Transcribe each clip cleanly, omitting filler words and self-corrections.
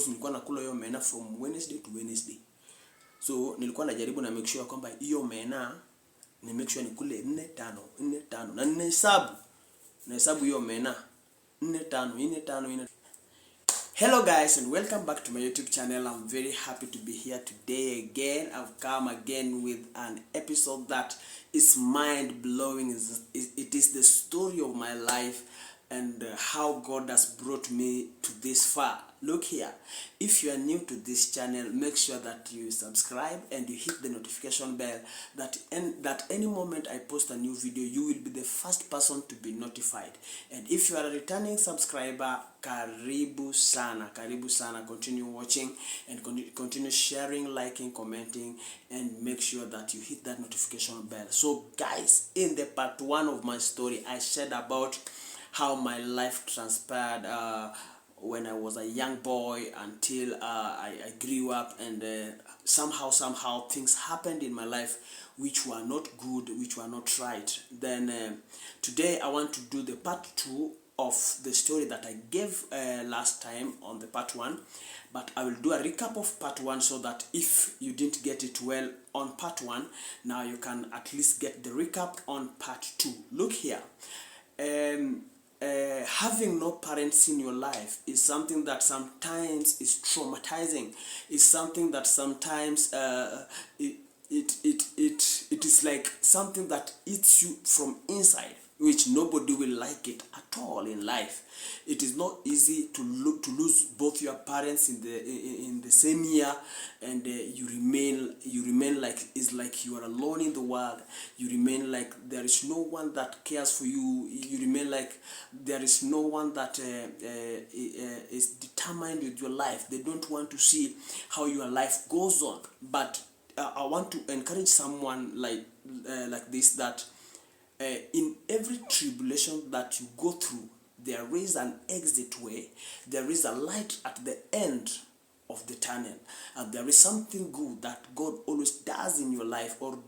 nilikuwa nakula hiyo omena from Wednesday to Wednesday. So nilikuwa najaribu na make sure kwamba hiyo omena ni make sure nikule 4 5 na nahesabu hiyo omena 4 5. Hello guys and welcome back to my YouTube channel. I'm very happy to be here today again. I've come again with an episode that is mind-blowing. It is the story of my life and how God has brought me to this far. Look here, if you are new to this channel, make sure that you subscribe and you hit the notification bell that any moment I post a new video, you will be the first person to be notified. And if you are a returning subscriber, karibu sana, continue watching and continue sharing, liking, commenting, and make sure that you hit that notification bell. So guys, in the part 1 of my story, I shared about how my life transpired when I was a young boy until I grew up, and somehow things happened in my life which were not good, which were not right. Then today I want to do the part 2 of the story that I gave last time on the part 1, but I will do a recap of part 1 so that if you didn't get it well on part 1, now you can at least get the recap on part 2. Look here. Having no parents in your life is something that sometimes is traumatizing. It's something that sometimes it is like something that eats you from inside, which nobody will like it at all in life. It is not easy to lose both your parents in the same year, and you remain like it's like you are alone in the world. You remain like there is no one that cares for you. You remain like there is no one that is determined with your life. They don't want to see how your life goes on. But I want to encourage someone like this, that in every tribulation that you go through, there is an exit way. There is a light at the end of the tunnel, and there is something good that God always does in your life, or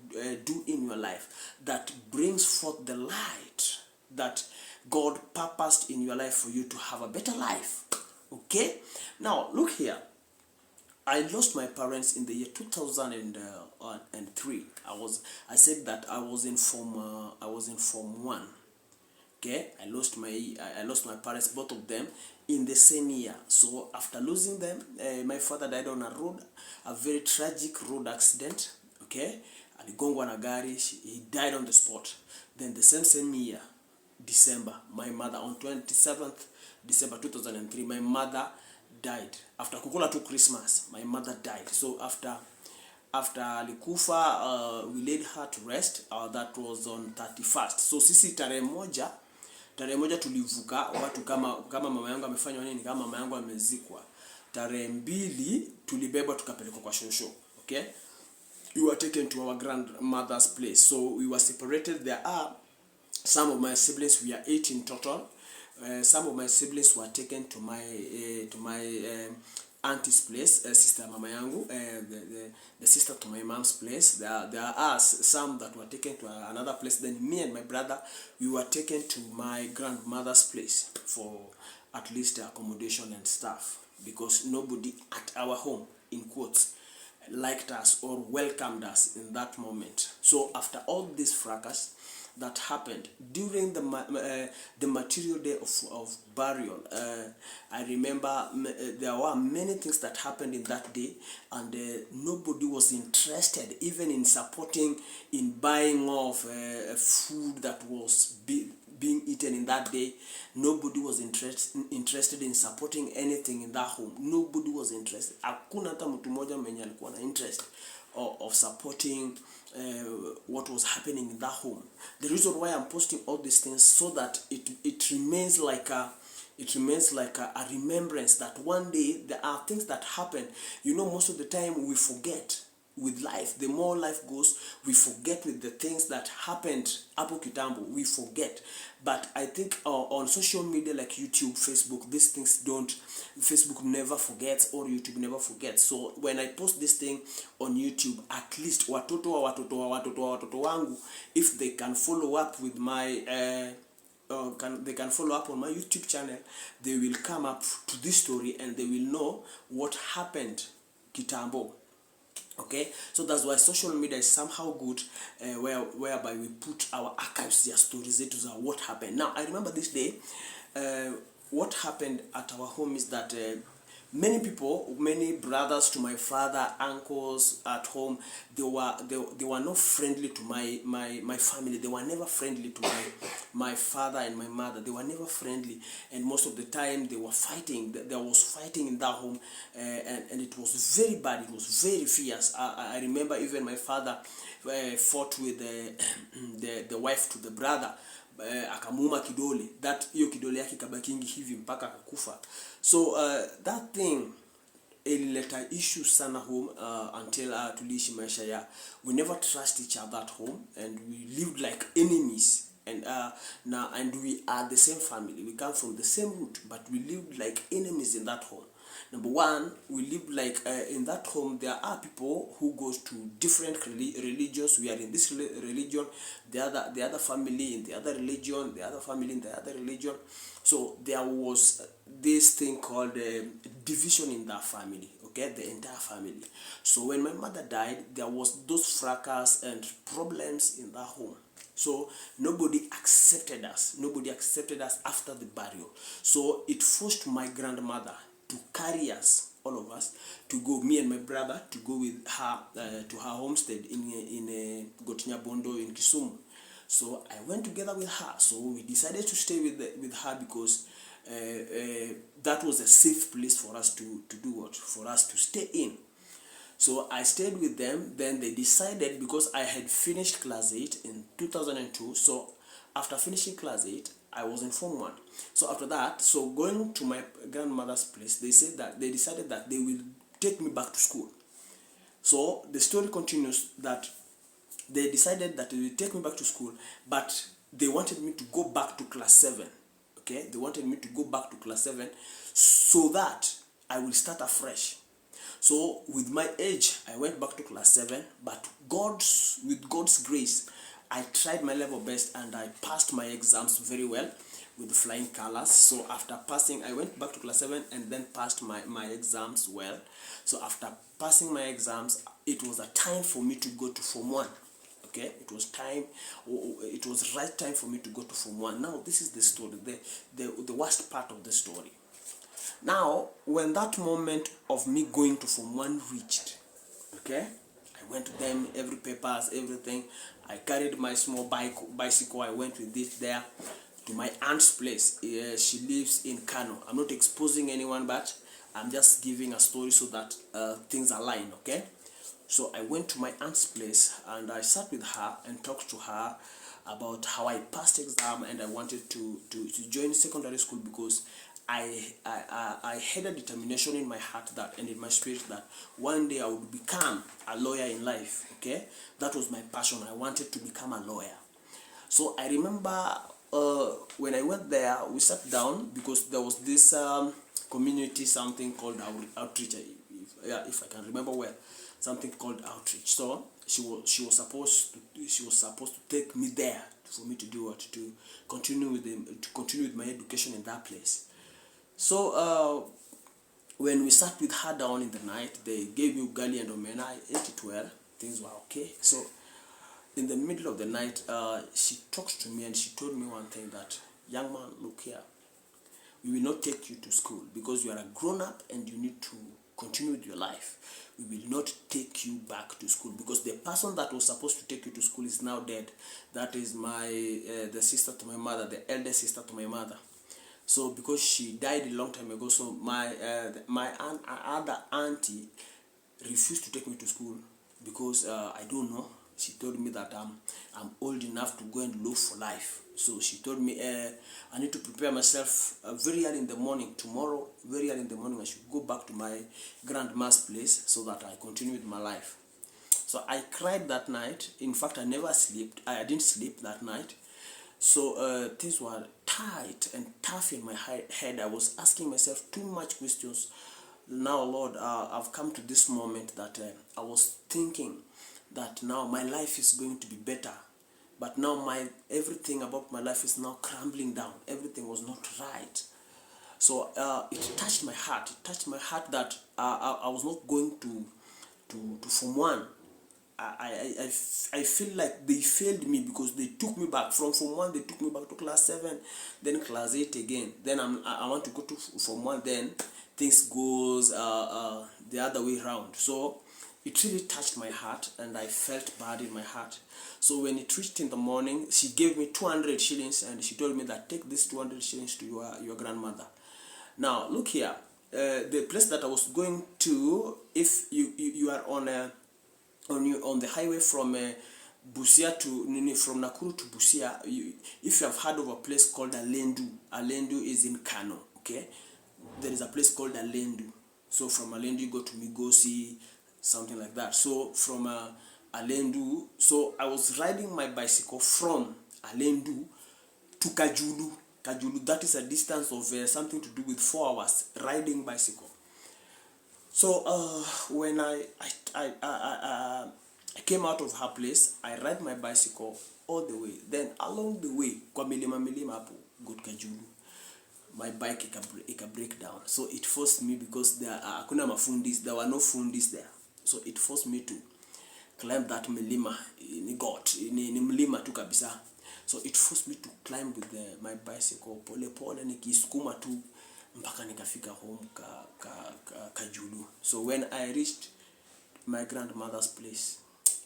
do in your life, that brings forth the light that God purposed in your life for you to have a better life. Okay, now look here. I lost my parents in the year 2003. I said that I was in form 1. Okay, I lost my parents, both of them, in the same year. So after losing them, my father died on a very tragic road accident. Okay, aligongwa na gari. He died on the spot. Then the same year, December, my mother, on 27th December 2003, my mother died. After kukula to Christmas, my mother died. So after alikufa, we laid her to rest. That was on 31st. So sisi tarehe moja tulivuka, watu kama mama yangu amefanywa nini, kama mama yangu amezikwa. Tarehe 2 tulibeba tukapelekwa kwa shosho. Okay, we were taken to our grandmother's place. So we were separated. There are some of my siblings, we are 8 in total. Some of my siblings were taken to my auntie's place, sister mama yangu, the sister to my mom's place. There are some that were taken to another place. Then me and my brother, we were taken to my grandmother's place for at least accommodation and stuff, because nobody at our home, in quotes, liked us or welcomed us in that moment. So after all this fracas that happened during the material day of burial, I remember there were many things that happened in that day, and nobody was interested even in supporting, in buying of food that was being eaten in that day. Nobody was interested in supporting anything in that home. Nobody was interested. Hakuna hata mtu mmoja mwenye alikuwa na interest of supporting what was happening in that home. The reason why I'm posting all these things, so that it remains like a remembrance that one day there are things that happen. You know, most of the time we forget with life. The more life goes, we forget with the things that happened hapo kitambo. We forget. But I think on social media like YouTube, Facebook, these things don't. Facebook never forgets, or YouTube never forgets. So when I post this thing on YouTube, at least watoto wangu, if they can follow up with my they can follow up on my YouTube channel, they will come up to this story and they will know what happened kitambo. Okay, so that's why social media is somehow good, whereby we put our archives, their stories, it is what happened. Now I remember this day, what happened at our home is that many people, many brothers to my father, uncles at home, they were not friendly to my family. They were never friendly to my father and my mother. They were never friendly, and most of the time they were fighting. There was fighting in that home, and it was very bad. It was very fierce. I remember even my father fought with the wife to the brother. Akamuuma kidole, that hiyo kidole yake kabakingi hivi mpaka akakufa. So that thing ilileta issue sana home, until tuliishi maisha ya we never trust each other at home, and we lived like enemies. And and we are the same family, we come from the same root, but we lived like enemies in that home. Number one, we live like in that home there are people who goes to different religions. We are in this religion, the other family in the other religion, the other family in the other religion. So there was this thing called division in that family, okay, the entire family. So when my mother died, there was those fracas and problems in that home. So nobody accepted us after the burial. So it forced my grandmother to carry us, all of us, to go, me and my brother, to go with her to her homestead in Bondo in Kisumu. So I went together with her. So we decided to stay with her because that was a safe place for us to do what? For us to stay in. So I stayed with them. Then they decided, because I had finished class 8 in 2002. So after finishing class 8, I was in Form 1. So after that, so going to my grandmother's place, they decided that they will take me back to school. So the story continues that they decided that they will take me back to school, but they wanted me to go back to class 7. Okay, they wanted me to go back to class 7 so that I will start afresh. So with my age, I went back to class 7, but with God's grace, I tried my level best and I passed my exams very well with flying colors. So after passing, I went back to class 7 and then passed my exams well. So after passing my exams, it was a time for me to go to Form 1. Okay, it was right time for me to go to Form 1. Now this is the story, the worst part of the story. Now, when that moment of me going to Form 1 reached, okay, I went to them, every papers, everything. I carried my small bicycle. I went with it there to my aunt's place. She lives in Kano. I'm not exposing anyone, but I'm just giving a story so that things align, okay? So I went to my aunt's place and I sat with her and talked to her about how I passed exam and I wanted to join secondary school because I had a determination in my heart that, and in my spirit, that one day I would become a lawyer in life. Okay, that was my passion. I wanted to become a lawyer. So I remember when I went there, we sat down because there was this community, something called outreach. If I can remember well, something called outreach. So she was supposed to take me there for me to do what, to continue with my education in that place. So when we sat with her down in the night, they gave me ugali and omena. I ate it well. Things were okay. So in the middle of the night, she talked to me and she told me one thing, that, young man, look here. We will not take you to school because you are a grown-up and you need to continue with your life. We will not take you back to school because the person that was supposed to take you to school is now dead. That is the sister to my mother, the elder sister to my mother. So because she died a long time ago, so my other auntie refused to take me to school because I don't know. She told me that I'm old enough to go and look for life. So she told me I need to prepare myself very early in the morning. Tomorrow, very early in the morning, I should go back to my grandma's place so that I continue with my life. So I cried that night. In fact, I never slept. I didn't sleep that night. So things were tight and tough in my head. I was asking myself too much questions. Now, Lord, I've come to this moment that I was thinking that now my life is going to be better but now everything about my life is now crumbling down. Everything was not right. So it touched my heart. It touched my heart that I was not going to Form 1. I feel like they failed me because they took me back from Form 1. They took me back to class 7, then class 8 again. Then I want to go to Form 1. Then things goes the other way around. So it really touched my heart, and I felt bad in my heart. So when it reached in the morning, she gave me 200 shillings, and she told me that take this 200 shillings to your grandmother. Now look here, the place that I was going to, if you are on the highway from Busia to from Nakuru to Busia, if you have heard of a place called Alendu is in Kano. Okay, there is a place called Alendu. So from Alendu you go to Migosi, something like that. So from Alendu, so I was riding my bicycle from Alendu to Kajulu. That is a distance of something to do with 4 hours riding bicycle. So when I came out of her place, I ride my bicycle all the way. Then along the way, kwa milima hapo go to Kajulu, my bike ika break down. So it forced me, because there hakuna mafundis, there were no fundis there. So it forced me to climb that milima ni mlima tu kabisa. So it forced me to climb with my bicycle pole nikisukuma tu mpaka nikafika home Kajulu. So when I reached my grandmother's place,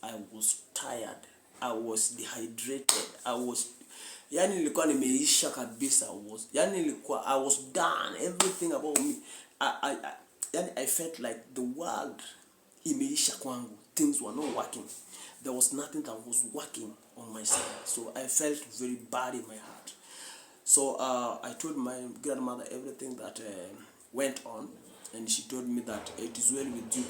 I was tired, I was dehydrated, yani nilikuwa nimeisha kabisa, I was done, everything about me. I felt like the world imeisha kwangu. Things were not working. There was nothing that was working on my side. So I felt very bad in my heart. So I told my grandmother everything that went on, and she told me that it is well with you.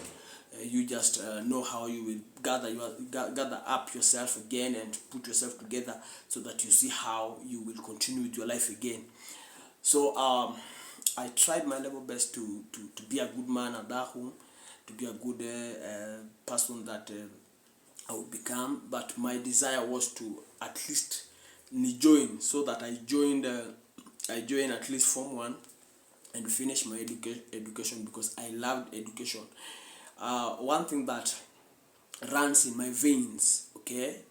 You just know how you will gather up yourself again and put yourself together, so that you see how you will continue with your life again. So I tried my level best to be a good man at that home, to be a good person that I would become. But my desire was to at least join, so that I joined at least Form 1 and finish my education, because I loved education. One thing that runs in my veins, okay,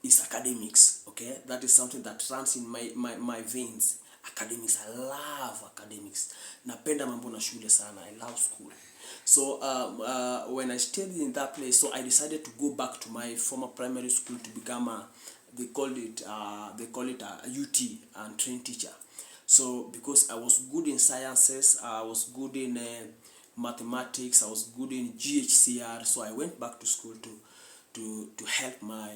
is academics. Okay, that is something that runs in my veins. Academics, I love academics. Napenda mambo na shule sana. I love school. So when I stayed in that place, so I decided to go back to my former primary school to become they call it a UT, and trained teacher. So because I was good in sciences, I was good in mathematics, I was good in GHCR, so I went back to school to help my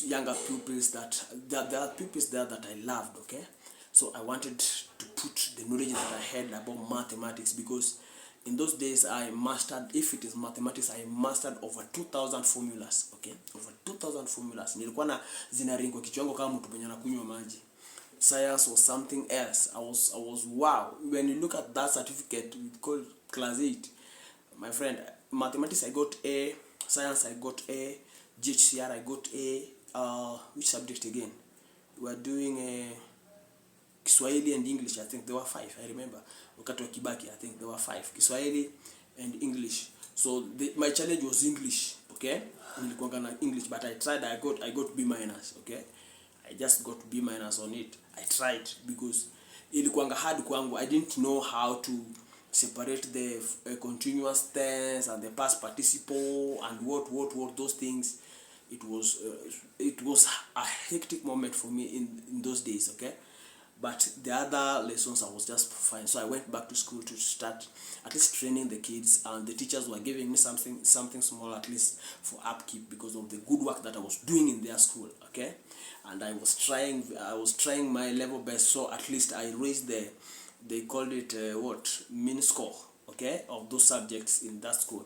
younger pupils. That there are pupils there that I loved. Okay, so I wanted to put the knowledge that I had about mathematics, because in those days I mastered, if it is mathematics, I mastered over 2,000 formulas. Okay, over 2,000 formulas. Nilikuwa na zinaringo kichwango kama mtu mwenye anakunywa maji. Science was something else. I was wow. When you look at that certificate, we call class 8. My friend, mathematics I got A, science I got A, GHCR I got A. Which subject again? We were doing Kiswahili and English. I think there were 5. I remember. Wakati wa Kibaki, I think there were 5. Kiswahili and English. So my challenge was English. Okay, nilikuwa na English, but I tried. I got B minus. Okay, I just got B minus on it. I tried because ilikuwa hard kwangu. I didn't know how to separate the continuous tense and the past participle and what those things. It was a hectic moment for me in those days. Okay, but the other lessons I was just fine. So I went back to school to start at least training the kids, and the teachers were giving me something small at least for upkeep, because of the good work that I was doing in their school. Okay, and I was trying my level best, so at least I raised they called it mean score, okay, of those subjects in that school.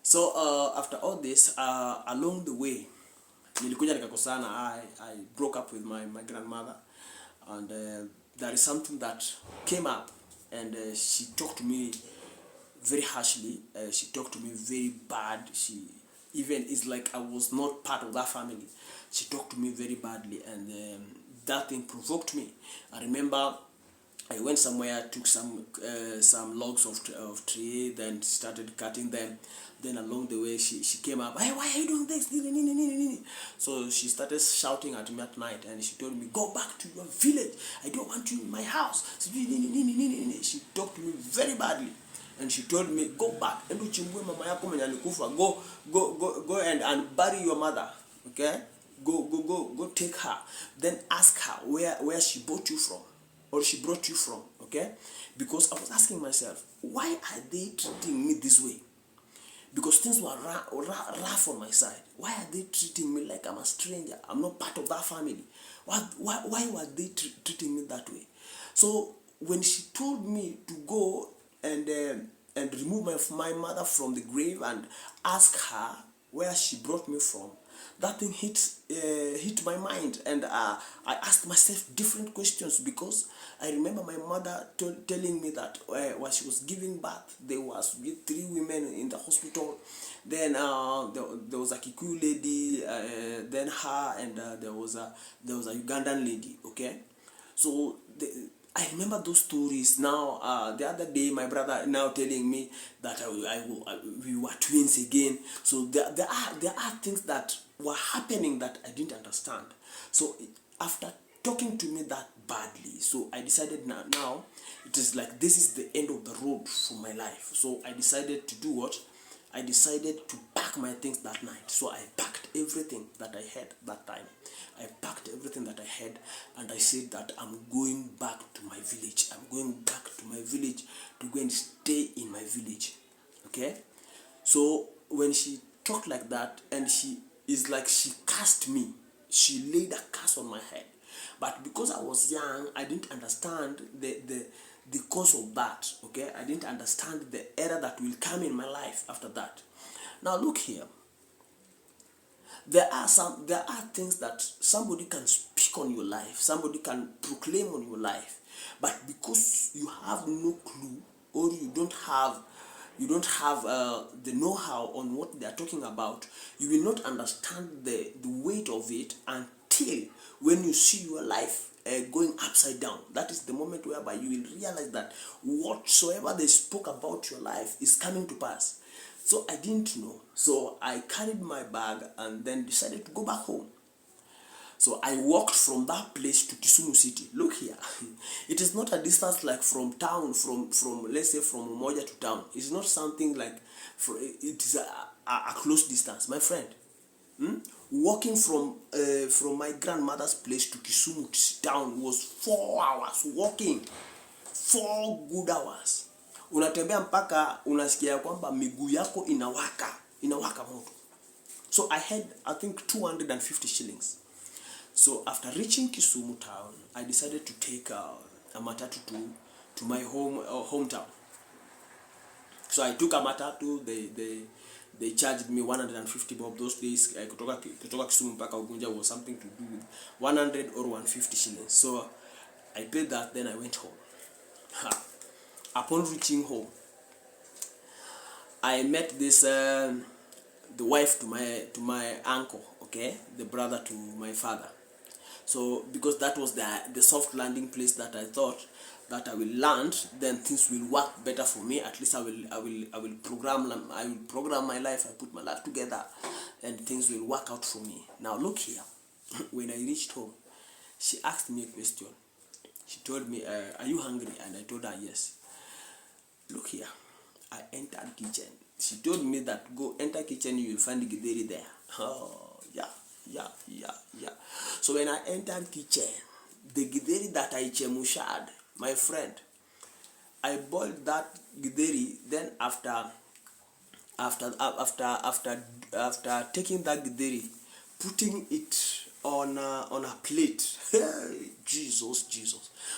So after all this, along the way nilikuja nikakosana. I broke up with my grandmother, and there is something that came up, and she talked to me very harshly. She talked to me very bad. even it's like I was not part of that family. She talked to me very badly, and that thing provoked me. I remember I went somewhere, took some logs of tree, then started cutting them. Then along the way, she came up. Hey, why are you doing this? So she started shouting at me at night, and she told me, go back to your village. I don't want you in my house. She talked to me very badly, and she told me, go back. Go and bury your mother. Okay, go take her. Then ask her where she brought you from, or she brought you from. Okay, because I was asking myself, why are they treating me this way? Because things were rough on my side. Why are they treating me like I'm a stranger? I'm not part of that family. Why were they treating me that way? So when she told me to go and remove my mother from the grave and ask her where she brought me from, that thing hit my mind, and I asked myself different questions, because I remember my mother telling me that while she was giving birth, there was 3 women in the hospital. Then there was a Kikuyu lady, then her, and there was a Ugandan lady. Okay, so I remember those stories. Now, the other day, my brother now telling me that we were twins again. So there are things that were happening that I didn't understand. So after talking to me that badly, so I decided now it is like this is the end of the road for my life. So I decided to do what? I decided to pack my things that night. So I packed everything that I had that time. I packed everything that I had, and I said that I'm going back to my village. I'm going back to my village to go and stay in my village. Okay? So when she talked like that, and she cursed me. She laid a curse on my head. But because I was young, I didn't understand the cause of that. Okay? I didn't understand the error that will come in my life after that. Now look here. There are things that somebody can speak on your life, somebody can proclaim on your life, but because you have no clue, or you don't have the know-how on what they are talking about, you will not understand the weight of it until when you see your life going upside down. That is the moment whereby you will realize that whatsoever they spoke about your life is coming to pass. So I didn't know. So I carried my bag and then decided to go back home. So I walked from that place to Kisumu City. Look here. It is not a distance like from town, from let's say from Umoja to town. It's not something like, it is a close distance, my friend. Walking from my grandmother's place to Kisumu town was 4 hours walking. 4 good hours. Unatembea mpaka unasikia kwamba miguu yako inawaka moto. So I had, I think, 250 shillings. So after reaching Kisumu town, I decided to take a matatu to my hometown. So I took a matatu. They charged me 150 bob. Those days kutoka Kisumu mpaka Ugunja was something to do with 100 or 150 shillings. So I paid that, then I went home. Upon reaching home, I met this the wife to my uncle, okay, the brother to my father. So because that was the soft landing place that I thought that I will land, then things will work better for me. At least I will program my life. I put my life together, and things will work out for me. Now look here. When I reached home, she asked me a question. She told me, "Are you hungry?" And I told her yes. Look here, I entered kitchen. She told me that go enter kitchen, you will find the githeri there. Oh, yeah. So when I entered kitchen, the githeri that I chemushad, my friend, I boiled that githeri. Then after taking that githeri, putting it on a plate. Hey, Jesus.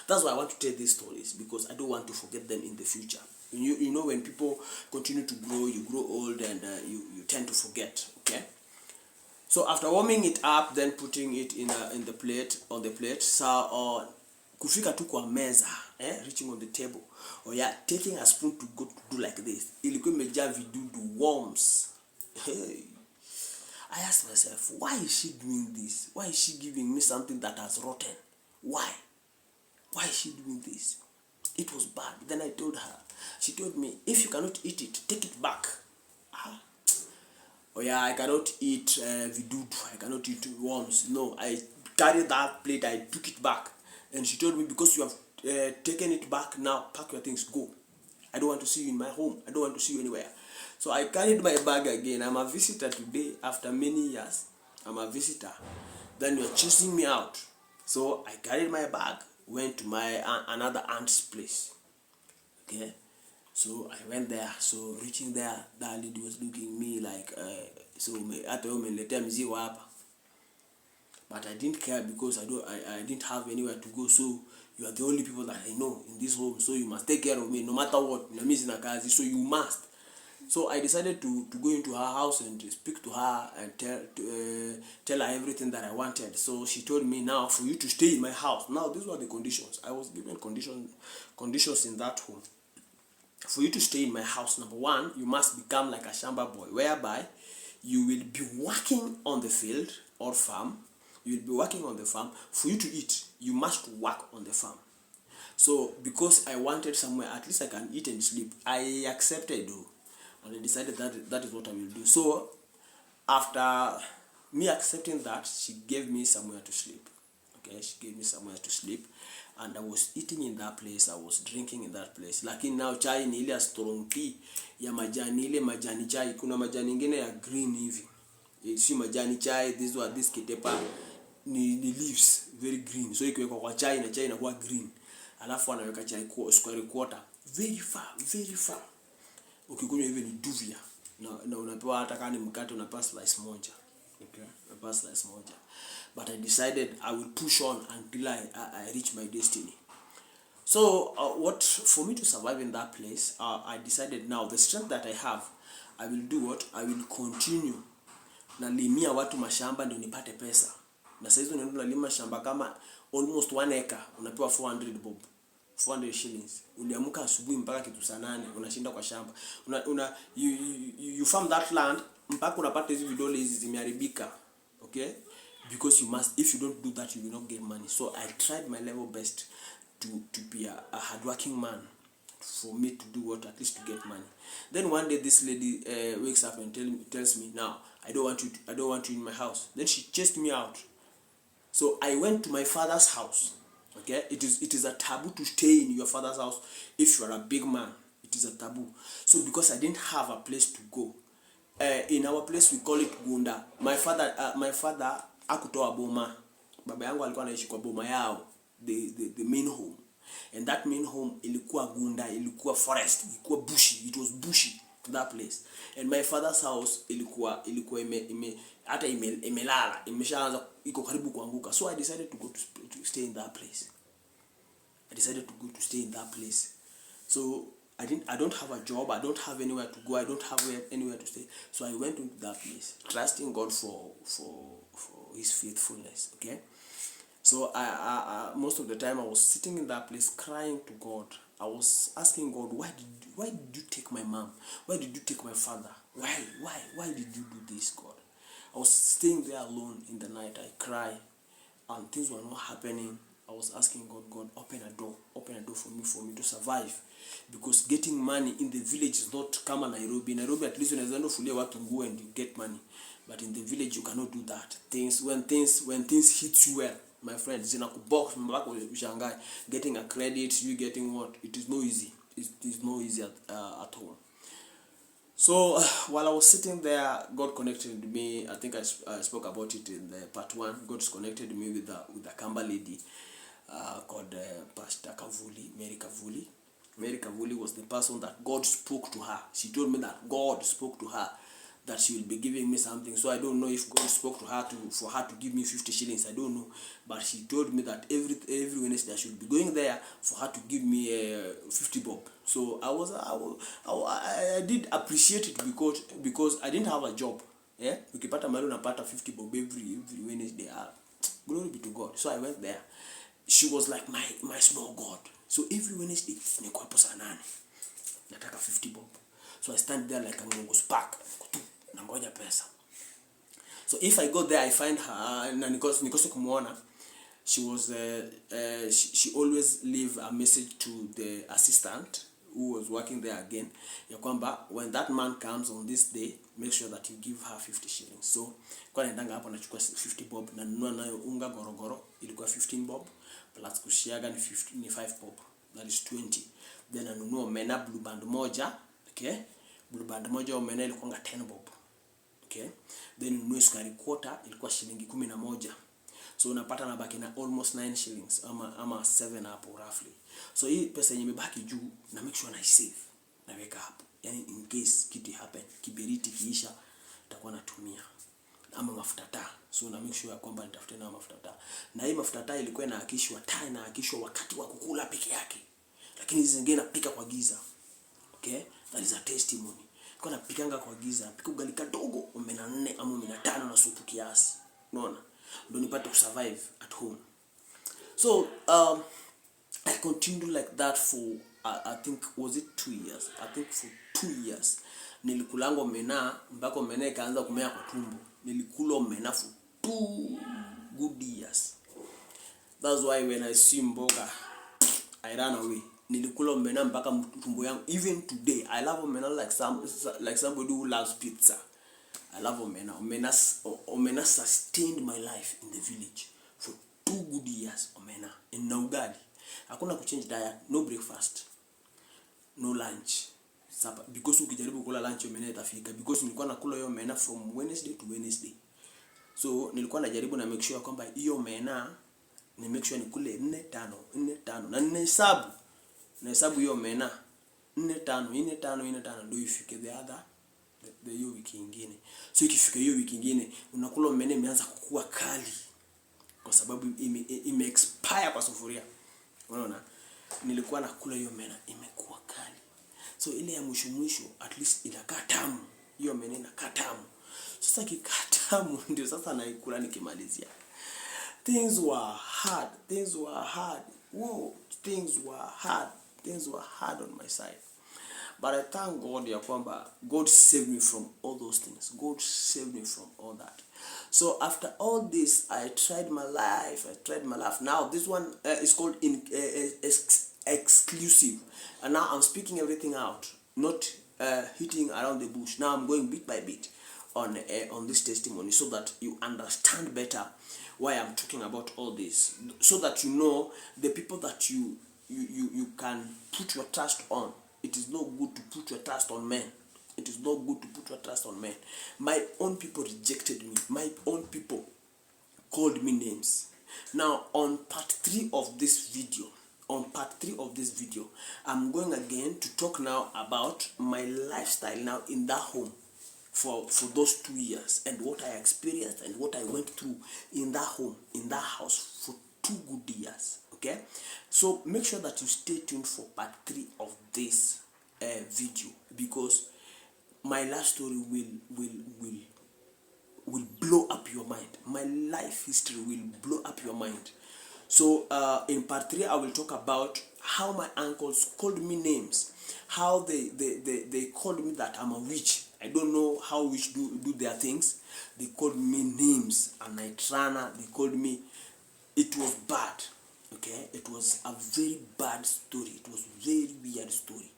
That's why I want to tell these stories, because I don't want to forget them in the future. You know, when people continue to grow, you grow old, and you tend to forget. Okay. So after warming it up, then putting it on the plate. So kufika tu kwa meza, reaching on the table, taking a spoon to go to do like this. Ilikuwa imejaa vidudu, worms. Hey. I asked myself, why is she doing this? Why is she giving me something that has rotten? Why? Why is she doing this? It was bad. Then I told her. She told me, if you cannot eat it, take it back. Oh yeah, I cannot eat vidudu. I cannot eat worms. No, I carried that plate. I took it back. And she told me, because you have taken it back, now pack your things, go. I don't want to see you in my home. I don't want to see you anywhere. So I carried my bag again. I'm a visitor today after many years. I'm a visitor. Then you're chasing me out. So I carried my bag, went to my another aunt's place. Okay. So I went there. So reaching there, that lady was looking at me like, but I didn't care because I didn't have anywhere to go. So you are the only people that I know in this home. So you must take care of me no matter what. So you must. So I decided to go into her house and speak to her and tell her everything that I wanted. So she told me, now for you to stay in my house. Now these were the conditions. I was given conditions in that home. For you to stay in my house, number one, you must become like a shamba boy, whereby you will be working on the field or farm. You will be working on the farm. For you to eat, you must work on the farm. So because I wanted somewhere, at least I can eat and sleep, I accepted, and I decided that is what I will do. So after me accepting that, she gave me somewhere to sleep. Okay, she gave me somewhere to sleep, and I was eating in that place, I was drinking in that place. Lakini now chai ni ile strong tea ya majani, ile majani chai. Kuna majani ingine ya green hivi, si majani chai. This kitepa ni leaves very green, so ikiwekwa kwa chai na chai inakuwa green, alafu anaweka chai kwa square quarter very far. Ukikunywa hivi ni duvia na unapewa hata kama ni mkate unapewa slice moja. Okay, unapewa slice moja. But I decided I will push on until I reach my destiny. So for me to survive in that place, I decided now the strength that I have, I will do what? I will continue na limia watu mashamba ndio nipate pesa. Na sasa hizo ndio nalima shamba kama almost 1 acre, unapewa 400 bob. 400 shillings. Uliamka asubuhi mpaka kitu saa 8 unashinda kwa shamba. You farm that land mpaka unapata hizo vidole hizi zimeharibika. Okay? Because you must, if you don't do that, you will not get money. So I tried my level best to be a hardworking man, for me to do what, at least to get money. Then one day this lady wakes up and tells me, now I don't want you in my house. Then she chased me out. So I went to my father's house. Okay, it is a taboo to stay in your father's house if you are a big man. It is a taboo. So because I didn't have a place to go, in our place we call it gunda. My father akutoa boma. Baba yangu alikuwa anaishi kwa boma yao, the main home. And that main home ilikuwa gunda, ilikuwa forest, ilikuwa bushy. It was bushy to that place. And my father's house ilikuwa hata imelala, imeshaanza iko karibu kuanguka. So I decided to go to stay in that place. So I don't have a job, I don't have anywhere to go, I don't have anywhere to stay. So I went into that place, trusting God for his faithfulness. Okay. So I most of the time I was sitting in that place crying to God. I was asking God, why did you take my mom? Why did you take my father? Why did you do this, God? I was staying there alone in the night. I cry, and things were not happening. I was asking God, open a door for me to survive. Because getting money in the village is not kama Nairobi. Nairobi at least unaweza kufulia watu nguo and you get money. But in the village you cannot do that. When things hit you well, my friends, zinakubox mbaka ushangae. Getting a credit, you getting what? It is no easy. It is no easy at all. So while I was sitting there, God connected me. I think I spoke about it in the part 1. God connected me with a Kamba lady called Pastor Kavuli, Mary Kavuli. Mary Kavuli was the person that God spoke to her. She told me that God spoke to her, that she will be giving me something. So I don't know if God spoke to her for her to give me 50 shillings. I don't know. But she told me that every Wednesday I should be going there for her to give me 50 bob. So I did appreciate it because I didn't have a job. Yeah, ukipata mahali unapata 50 bob every Wednesday. Glory be to God. So I went there. She was like my small God. So every Wednesday niko hapo saa 8. Nataka 50 bob. So I stand there like a Mungu spark. Nangoja pesa. So if I go there, I find her, na nikose kumuona, she was she always leave a message to the assistant who was working there again, ya kwamba when that man comes on this day, make sure that you give her 50 shillings. So kwa naendanga hapo nachukua 50 bob, na nunua nayo unga gorogoro ilikuwa 15 bob, plus kushiaga ni 5 bob, that is 20. Then nanunua omena blue band moja, okay, blue band moja omena ilikuwa 10 bob, okay. Then nunua sukari quarter ilikuwa shilingi 11. So unapata nabaki na almost 9 shillings ama 7 hapo roughly. So hii pesa yenye imebaki juu na make sure na save, naweka hapo, yani in case kitu happen, kiberiti kiisha, nitakuwa natumia ama mafuta taa. So na make sure kwamba nitafute na mafuta taa, na hii mafuta taa ilikuwa inaakishwa, taa inaakishwa wakati wa kukula peke yake, lakini hizo zingine napika kwa giza, okay. That is a testimony. Kwa napikanga kwa giza, napika ugali kadogo omena 4 ama omena 5 na supu kiasi, unaona, ndio nipate kusurvive at home. So I continued like that for I think was it 2 years. I think for 2 years nilikulanga omena mpaka omena ikaanza kumea kwa tumbo. Nilikula omena for 2 good years. That's why when I see mboga I ran away. Nilikula omena mpaka tumbo yangu. Even today I love omena like somebody who loves pizza. I love omena. Omena sustained my life in the village for 2 good years. Omena in ugali. Hakuna kuchange diet, no breakfast, no lunch, supper, because ukijaribu kula lunch omena itafika, because nilikuwa nakula hiyo omena from Wednesday to Wednesday. So nilikuwa najaribu na make sure kwamba hiyo omena ni make sure nikule 4 5 na nahesabu hiyo omena 4 5 ndio ifike the hiyo wiki nyingine. So ikifika hiyo wiki nyingine unakula omena imeanza kukua kali kwa sababu ime expire kwa sufuria. Unaona, nilikuwa nakula hiyo omena imekuwa kali. So ile ya mwisho at least inakaa tamu. Hiyo omena inakaa tamu. Sasa kikaa tamu ndio sasa naikula nikimalizia. Things were hard. Whoa, things were hard on my side. But I thank God ya kwamba God saved me from all those things. God saved me from all that. So after all this, I tried my life. Now this one is called exclusive. And now I'm speaking everything out, not hitting around the bush. Now I'm going bit by bit on this testimony so that you understand better why I'm talking about all this. So that you know the people that you can put your trust on. It is not good to put your trust on men. It is not good to put your trust on men. My own people rejected me. My own people called me names. Now, on part 3 of this video, I'm going again to talk now about my lifestyle now in that home for those 2 years, and what I experienced and what I went through in that home, in that house for 2 good years. Okay, so make sure that you stay tuned for part 3 of this video, because my last story will blow up your mind. My life history will blow up your mind. So in part 3 I will talk about how my uncles called me names, how they called me that I'm a witch. I don't know how witch do their things. They called me names, a night runner. They called me. It was bad. Okay, it was a very bad story. It was very weird story,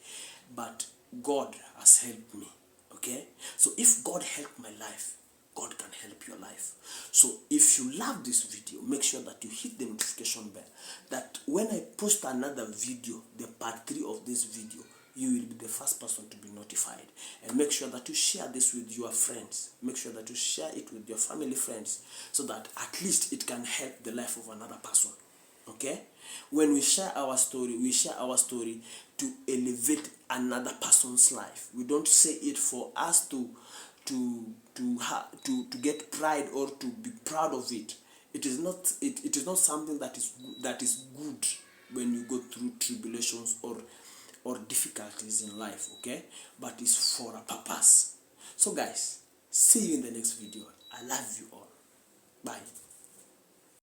but God has helped me. Okay, so if God helped my life, God can help your life. So if you love this video, make sure that you hit the notification bell, that when I post another video, the part 3 of this video, you will be the first person to be notified. And make sure that you share this with your friends. Make sure that you share it with your family friends, so that at least it can help the life of another person. Okay, when we share our story to elevate another person's life. We don't say it for us to get pride or to be proud of it. It is not something that is good when you go through tribulations or difficulties in life. Okay, but it's for a purpose. So guys, see you in the next video. I love you all. Bye.